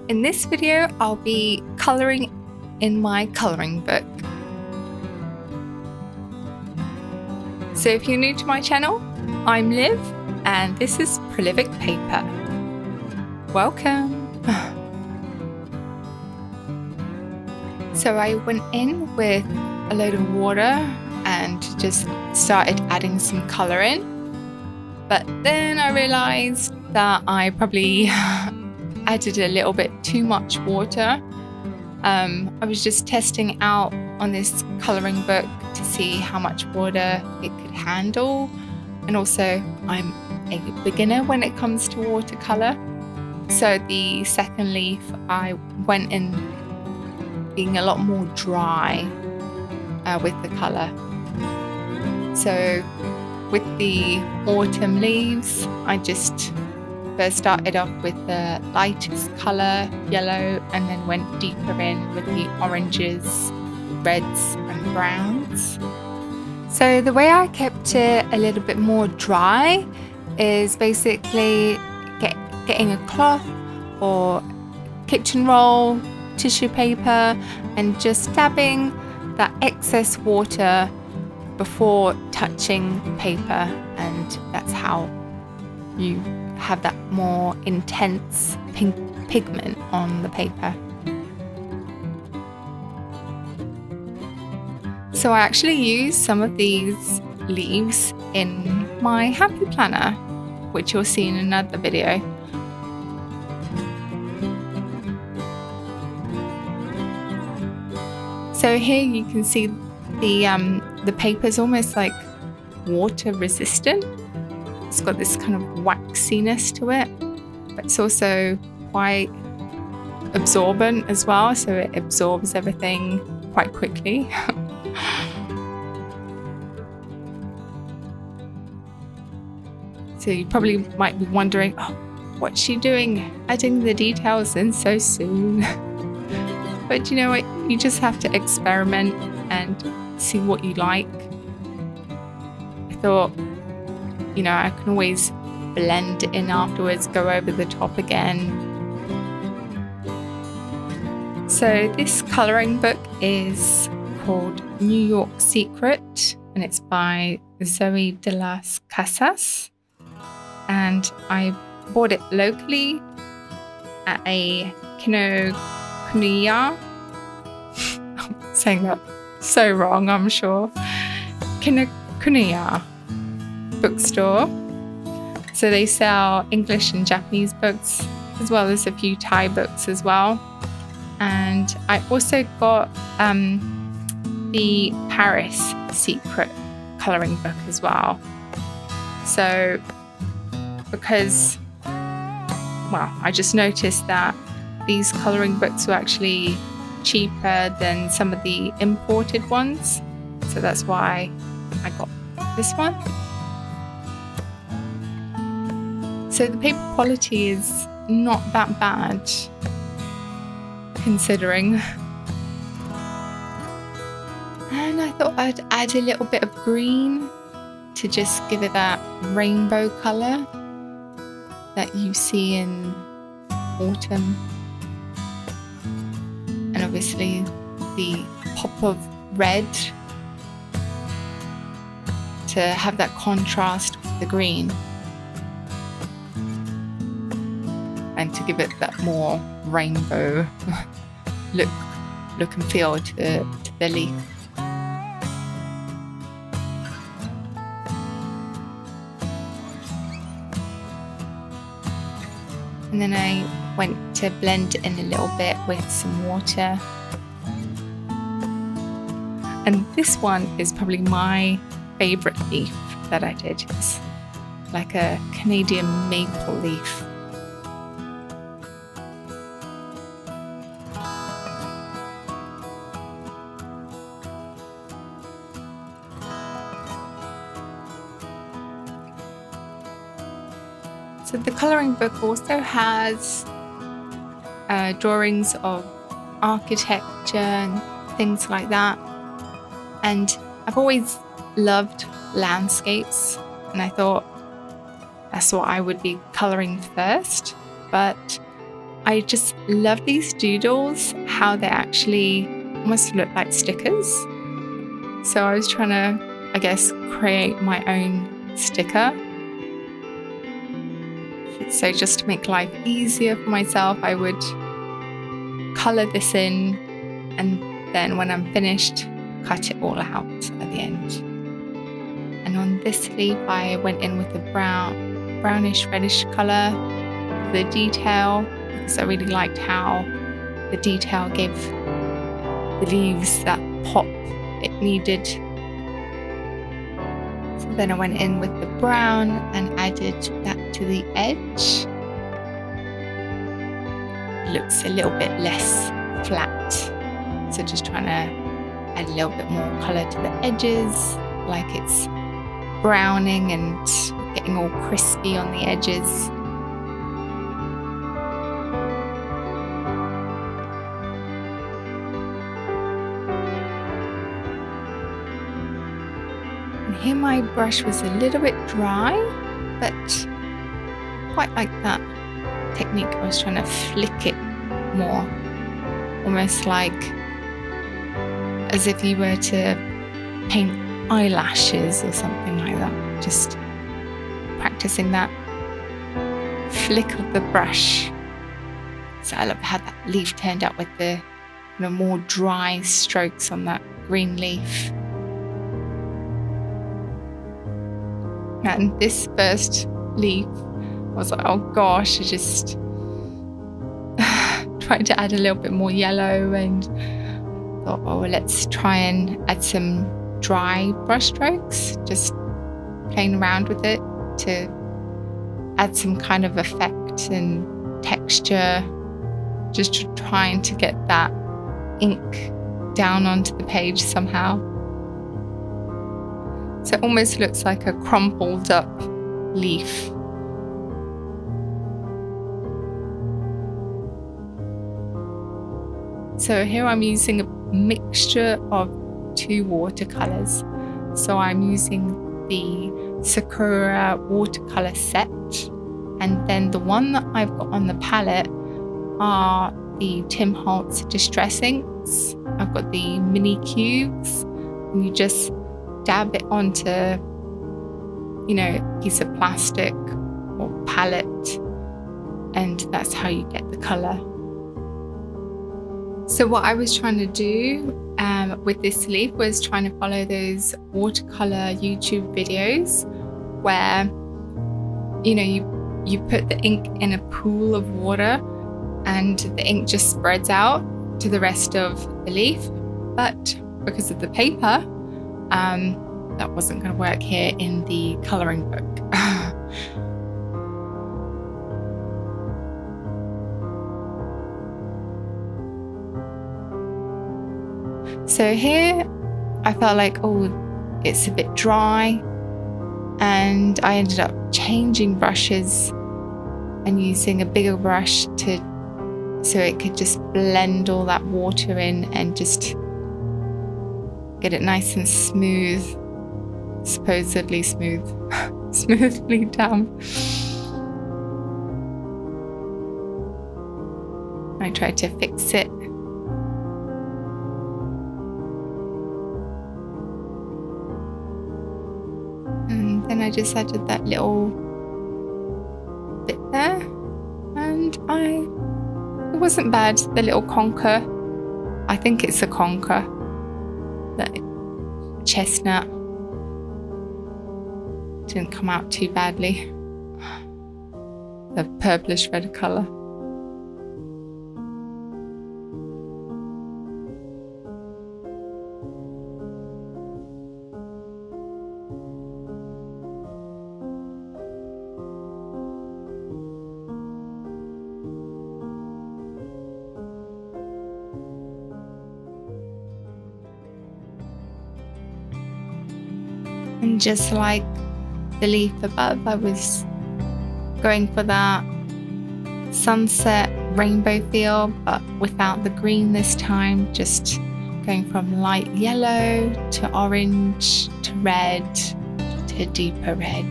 In this video, I'll be colouring in my colouring book. So if you're new to my channel, I'm Liv and this is Prolivic paper. Welcome! So I went in with a load of water and just started adding some colour in. But then I realised that I probably added a little bit too much water. I was just testing out on this colouring book to see how much water it could handle, and also I'm a beginner when it comes to watercolour. So the second leaf I went in being a lot more dry with the colour. So with the autumn leaves, I just first started off with the lightest colour, yellow, and then went deeper in with the oranges, reds and browns. So the way I kept it a little bit more dry is basically getting a cloth or kitchen roll, tissue paper, and just dabbing that excess water before touching paper, and that's how you have that more intense pink pigment on the paper. So I actually use some of these leaves in my happy planner, which you'll see in another video. So here you can see the paper is almost like water resistant. It's got this kind of waxiness to it, but it's also quite absorbent as well, so it absorbs everything quite quickly. So you probably might be wondering, oh, what's she doing adding the details in so soon? But you know what, you just have to experiment and see what you like. I thought, you know, I can always blend in afterwards, go over the top again. So this colouring book is called New York Secret, and it's by Zoe de las Casas. And I bought it locally at a Kinokuniya. I'm saying that so wrong, I'm sure. Kinokuniya bookstore. So they sell English and Japanese books, as well as a few Thai books as well. And I also got the Paris Secret colouring book as well. So because, well, I just noticed that these colouring books were actually cheaper than some of the imported ones. So that's why I got this one. So the paper quality is not that bad, considering. And I thought I'd add a little bit of green to just give it that rainbow colour that you see in autumn. And obviously the pop of red to have that contrast with the green. And to give it that more rainbow look and feel to the leaf. And then I went to blend in a little bit with some water. And this one is probably my favourite leaf that I did. It's like a Canadian maple leaf. So the colouring book also has drawings of architecture and things like that. And I've always loved landscapes, and I thought that's what I would be colouring first. But I just love these doodles, how they actually almost look like stickers. So I was trying to, I guess, create my own sticker. So just to make life easier for myself, I would colour this in, and then when I'm finished, cut it all out at the end. And on this leaf, I went in with a brownish reddish colour for the detail, because I really liked how the detail gave the leaves that pop it needed. So then I went in with the brown and added that to the edge. It looks a little bit less flat. So just trying to add a little bit more colour to the edges, like it's browning and getting all crispy on the edges. And here my brush was a little bit dry, but quite like that technique. I was trying to flick it more, almost like as if you were to paint eyelashes or something like that. Just practicing that flick of the brush. So I love how that leaf turned out with the more dry strokes on that green leaf. And this first leaf was like, oh gosh, I just tried to add a little bit more yellow and thought, oh, let's try and add some dry brush strokes, just playing around with it to add some kind of effect and texture, just trying to get that ink down onto the page somehow. So it almost looks like a crumpled up leaf. So here I'm using a mixture of two watercolors. So I'm using the Sakura watercolor set, and then the one that I've got on the palette are the Tim Holtz Distress inks. I've got the mini cubes, and you just dab it onto, a piece of plastic or palette, and that's how you get the color. So what I was trying to do with this leaf was trying to follow those watercolor YouTube videos where, you put the ink in a pool of water and the ink just spreads out to the rest of the leaf. But because of the paper, that wasn't going to work here in the colouring book. So here I felt like, oh, it's a bit dry, and I ended up changing brushes and using a bigger brush so it could just blend all that water in and just get it nice and smooth, supposedly smooth, smoothly down. I tried to fix it. And then I just added that little bit there, and it wasn't bad, the little conker. I think it's a conker, that chestnut. Didn't come out too badly. The purplish red colour. And just like the leaf above, I was going for that sunset rainbow feel, but without the green this time, just going from light yellow to orange to red to deeper red.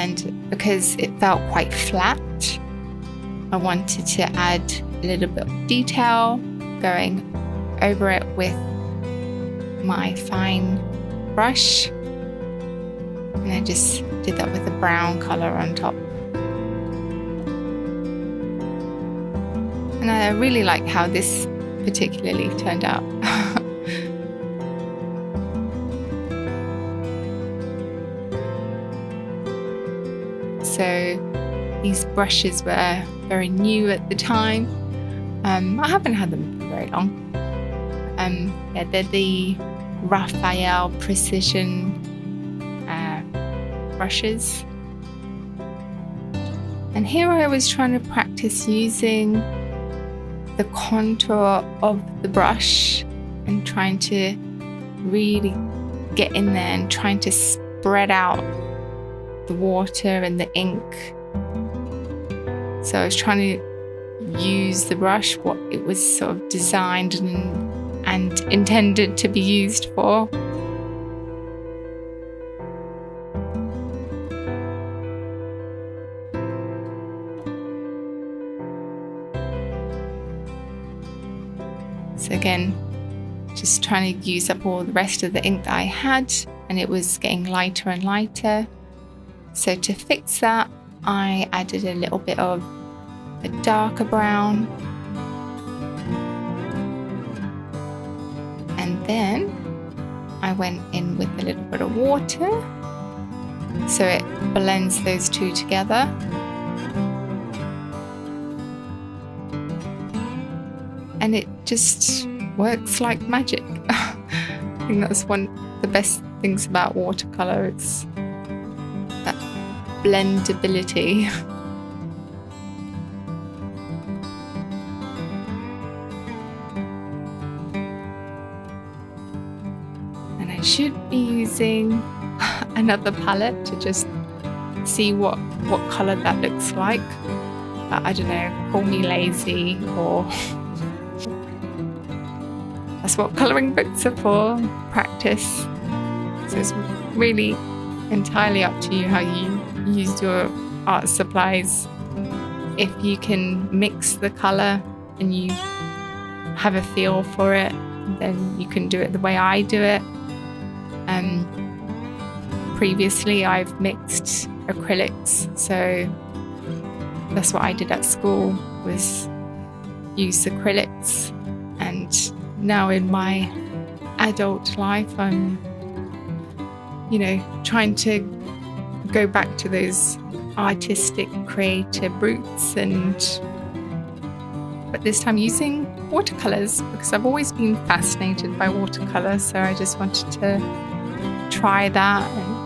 and because it felt quite flat, I wanted to add a little bit of detail, going over it with my fine brush, and I just did that with a brown colour on top. And I really like how this particularly turned out. So these brushes were very new at the time. I haven't had them for very long. Yeah, they're the Raphael Precision brushes. And here I was trying to practice using the contour of the brush and trying to really get in there and trying to spread out the water and the ink. So I was trying to use the brush what it was sort of designed and intended to be used for. So again, just trying to use up all the rest of the ink that I had, and it was getting lighter and lighter. So to fix that, I added a little bit of a darker brown, and then I went in with a little bit of water so it blends those two together. And it just works like magic. I think that's one of the best things about watercolor. It's that blendability. And I should be using another palette to just see what color that looks like. But I don't know, call me lazy, or that's what colouring books are for, practice. So it's really entirely up to you how you use your art supplies. If you can mix the colour and you have a feel for it, then you can do it the way I do it. Previously I've mixed acrylics, so that's what I did at school, was use acrylics. And now in my adult life, I'm, trying to go back to those artistic, creative roots, but this time using watercolors, because I've always been fascinated by watercolor. So I just wanted to try that, and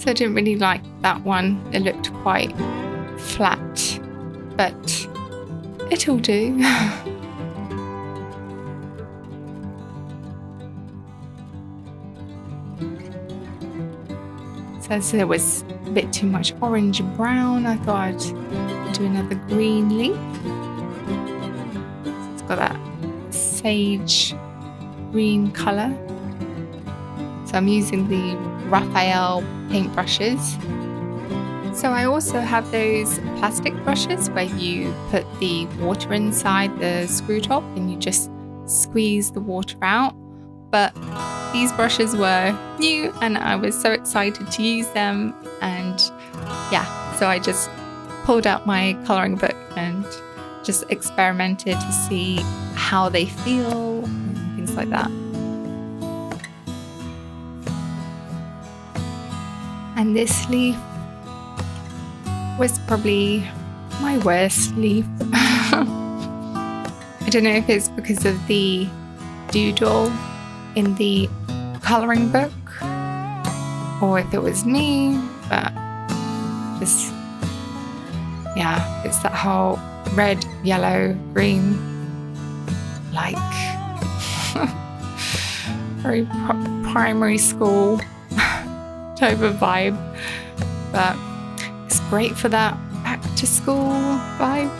So I didn't really like that one. It looked quite flat, but it'll do. So as there was a bit too much orange and brown, I thought I'd do another green leaf. So it's got that sage green colour. So I'm using the Raphael paintbrushes. So I also have those plastic brushes where you put the water inside the screw top and you just squeeze the water out. But these brushes were new and I was so excited to use them, and so I just pulled out my colouring book and just experimented to see how they feel and things like that. And this leaf was probably my worst leaf. I don't know if it's because of the doodle in the colouring book or if it was me, but just, it's that whole red, yellow, green, like very primary school type of vibe, but it's great for that back to school vibe.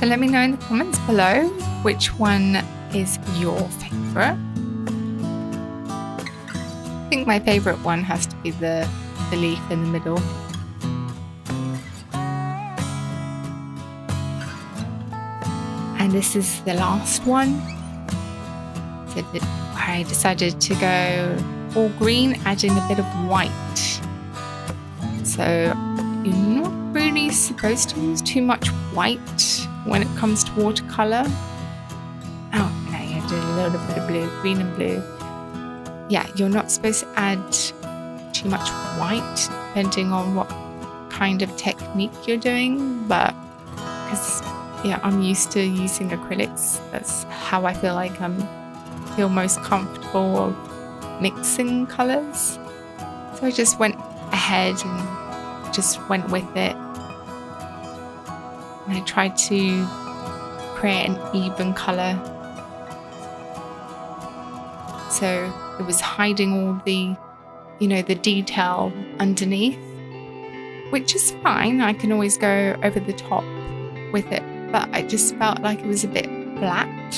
So let me know in the comments below which one is your favourite. I think my favourite one has to be the leaf in the middle. And this is the last one. So I decided to go all green, adding a bit of white. So you're not really supposed to use too much white when it comes to watercolour. Oh, okay, I did a little bit of blue, green and blue. Yeah, you're not supposed to add too much white, depending on what kind of technique you're doing, but because yeah, I'm used to using acrylics. That's how I feel like feel most comfortable of mixing colours. So I just went ahead and just went with it. And I tried to create an even colour. So it was hiding all the, the detail underneath, which is fine. I can always go over the top with it, but I just felt like it was a bit flat.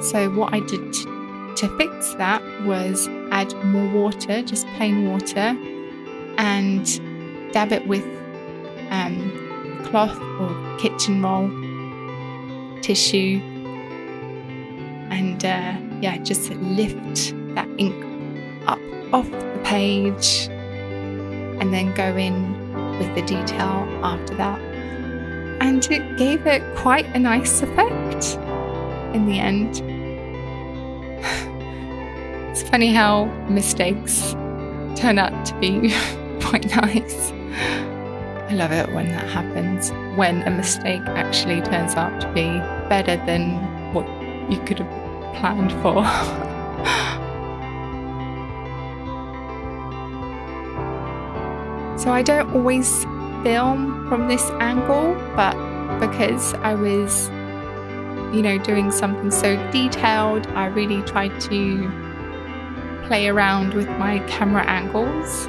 So what I did to fix that was add more water, just plain water, and dab it with cloth or kitchen roll tissue, and yeah, just lift that ink up off the page and then go in with the detail after that. And it gave it quite a nice effect in the end. It's funny how mistakes turn out to be quite nice. I love it when that happens, when a mistake actually turns out to be better than what you could have planned for. So I don't always film from this angle, but because I was, doing something so detailed, I really tried to play around with my camera angles.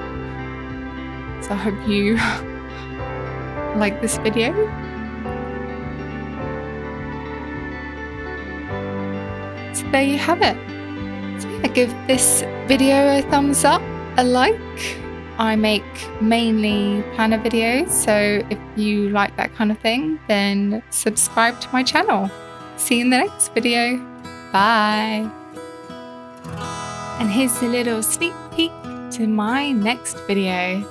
So I hope you like this video. So there you have it. So yeah, give this video a thumbs up, a like. I make mainly planner videos, so if you like that kind of thing, then subscribe to my channel. See you in the next video. Bye. And here's a little sneak peek to my next video.